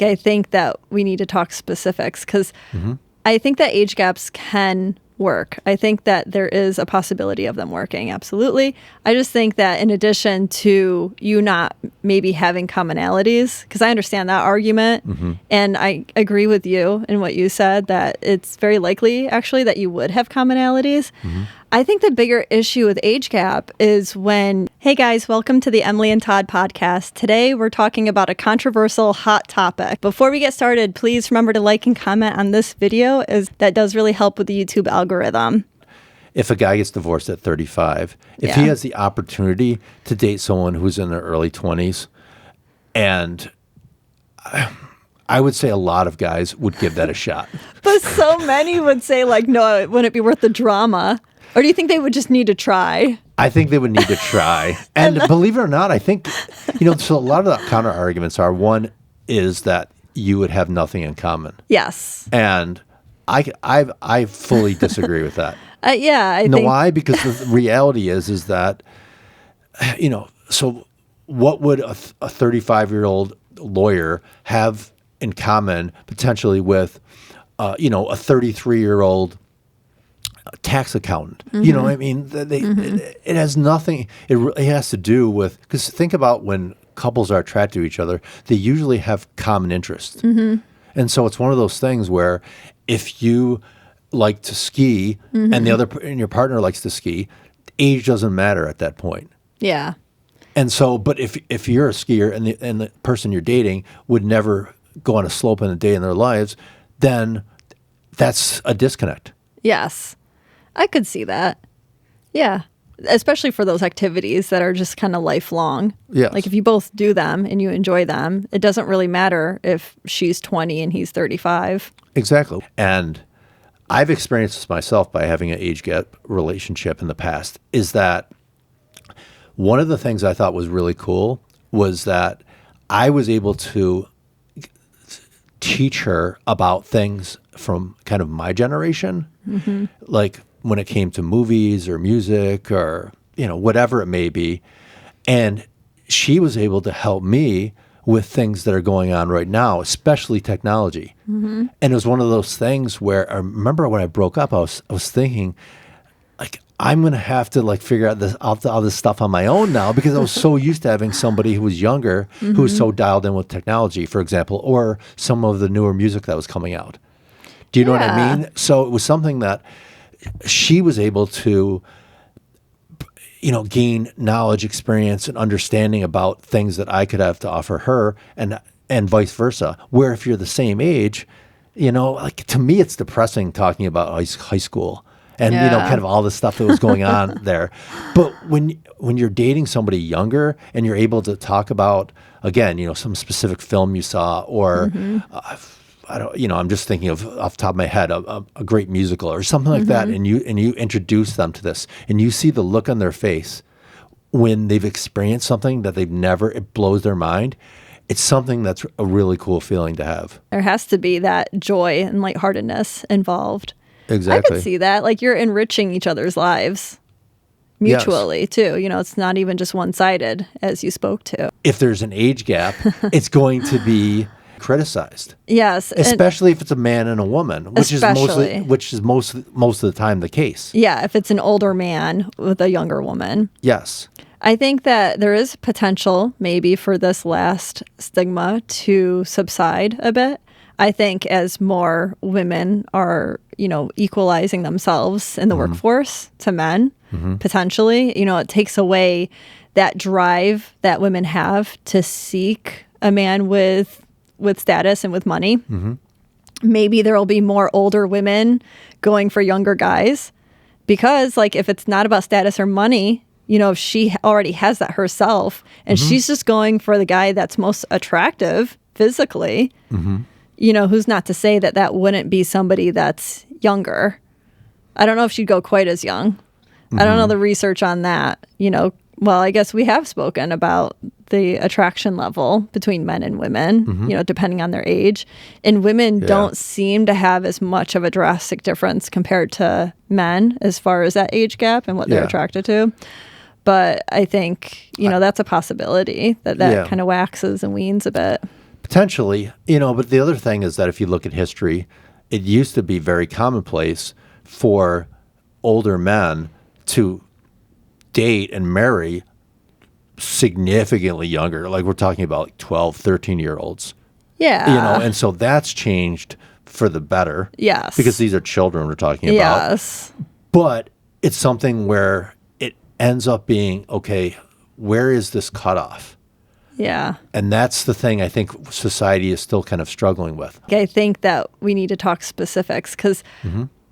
I think that we need to talk specifics because I think that age gaps can work. I think that there is a possibility of them working. Absolutely. I just think that in addition to you not maybe having commonalities, because I understand that argument and I agree with you in what you said that it's very likely actually that you would have commonalities. I think the bigger issue with age gap is when, hey guys, welcome to the Emily and Todd Podcast. Today we're talking about a controversial hot topic. Before we get started, please remember to like and comment on this video as that does really help with the YouTube algorithm. If a guy gets divorced at 35, if he has the opportunity to date someone who's in their early 20s, and I would say a lot of guys would give that a shot. But so many would say like, no, it wouldn't be worth the drama. Or do you think they would just need to try? I think they would need to try. And believe it or not, I think, so a lot of the counter arguments are, one is that you would have nothing in common. Yes. And I fully disagree with that. I think. Why? Because the reality is that, so what would a 35-year-old lawyer have in common potentially with, a 33-year-old tax accountant? You know what I mean? It has nothing. It has to do with, because think about when couples are attracted to each other, they usually have common interests. And so it's one of those things where if you like to ski and your partner likes to ski, age doesn't matter at that point. Yeah. And so, but if you're a skier and the person you're dating would never go on a slope in a day in their lives, then that's a disconnect. Yes. I could see that. Yeah. Especially for those activities that are just kind of lifelong. Yes. Like if you both do them and you enjoy them, it doesn't really matter if she's 20 and he's 35. Exactly. And I've experienced this myself by having an age gap relationship in the past, is that one of the things I thought was really cool was that I was able to teach her about things from kind of my generation, like when it came to movies or music or, whatever it may be. And she was able to help me with things that are going on right now, especially technology. And it was one of those things where I remember when I broke up, I was thinking, like, I'm going to have to figure out all this stuff on my own now, because I was so used to having somebody who was younger, who was so dialed in with technology, for example, or some of the newer music that was coming out. Do you know what I mean? So it was something that she was able to, gain knowledge, experience, and understanding about things that I could have to offer her, and vice versa. Where if you're the same age, to me, it's depressing talking about high school and, kind of all the stuff that was going on there. But when you're dating somebody younger and you're able to talk about, again, some specific film you saw, or I'm just thinking of off the top of my head, a great musical or something like that, and you introduce them to this, and you see the look on their face when they've experienced something that it blows their mind. It's something that's a really cool feeling to have. There has to be that joy and lightheartedness involved. Exactly. I could see that. Like, you're enriching each other's lives mutually, too. It's not even just one-sided, as you spoke to. If there's an age gap, it's going to be criticized. Yes. Especially if it's a man and a woman, which is most of the time the case. Yeah, if it's an older man with a younger woman. Yes. I think that there is potential maybe for this last stigma to subside a bit. I think as more women are, equalizing themselves in the workforce to men, potentially, it takes away that drive that women have to seek a man with status and with money. Maybe there will be more older women going for younger guys, because if it's not about status or money, if she already has that herself and she's just going for the guy that's most attractive physically, who's not to say that wouldn't be somebody that's younger. I don't know if she'd go quite as young. I don't know the research on that. Well, I guess we have spoken about the attraction level between men and women, depending on their age. And women don't seem to have as much of a drastic difference compared to men as far as that age gap and what they're attracted to. But I think, that's a possibility that kind of waxes and weans a bit. Potentially, but the other thing is that if you look at history, it used to be very commonplace for older men to date and marry significantly younger. Like we're talking about like 12, 13-year-olds. Yeah. And so that's changed for the better. Yes. Because these are children we're talking about. Yes. But it's something where it ends up being, okay, where is this cutoff? Yeah. And that's the thing I think society is still kind of struggling with. I think that we need to talk specifics because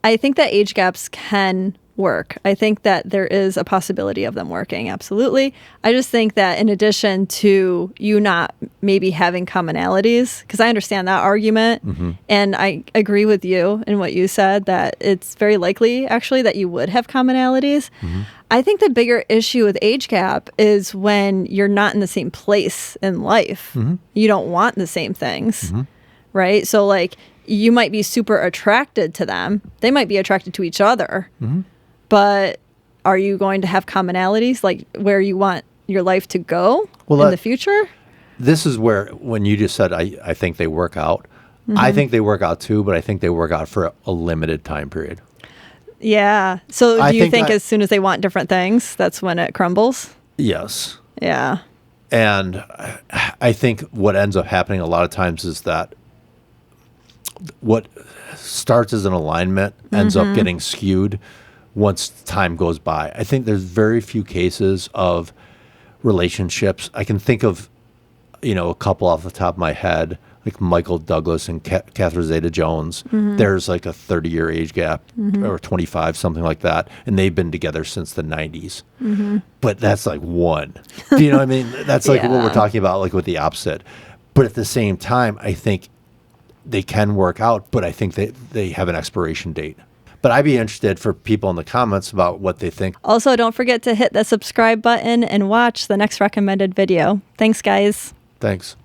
I think that age gaps can work. I think that there is a possibility of them working. Absolutely. I just think that in addition to you not maybe having commonalities, because I understand that argument and I agree with you in what you said that it's very likely actually that you would have commonalities. I think the bigger issue with age gap is when you're not in the same place in life. You don't want the same things, right? So like you might be super attracted to them. They might be attracted to each other. But are you going to have commonalities, like where you want your life to go in the future? This is where, when you just said, I think they work out, I think they work out too, but I think they work out for a limited time period. Yeah. So do you think as soon as they want different things, that's when it crumbles? Yes. Yeah. And I think what ends up happening a lot of times is that what starts as an alignment ends up getting skewed once time goes by. I think there's very few cases of relationships. I can think of, a couple off the top of my head, like Michael Douglas and Catherine Zeta-Jones. There's like a 30-year age gap or 25, something like that. And they've been together since the 90s. But that's like one. Do you know what I mean? That's like what we're talking about, like with the opposite. But at the same time, I think they can work out, but I think they have an expiration date. But I'd be interested for people in the comments about what they think. Also, don't forget to hit the subscribe button and watch the next recommended video. Thanks, guys. Thanks.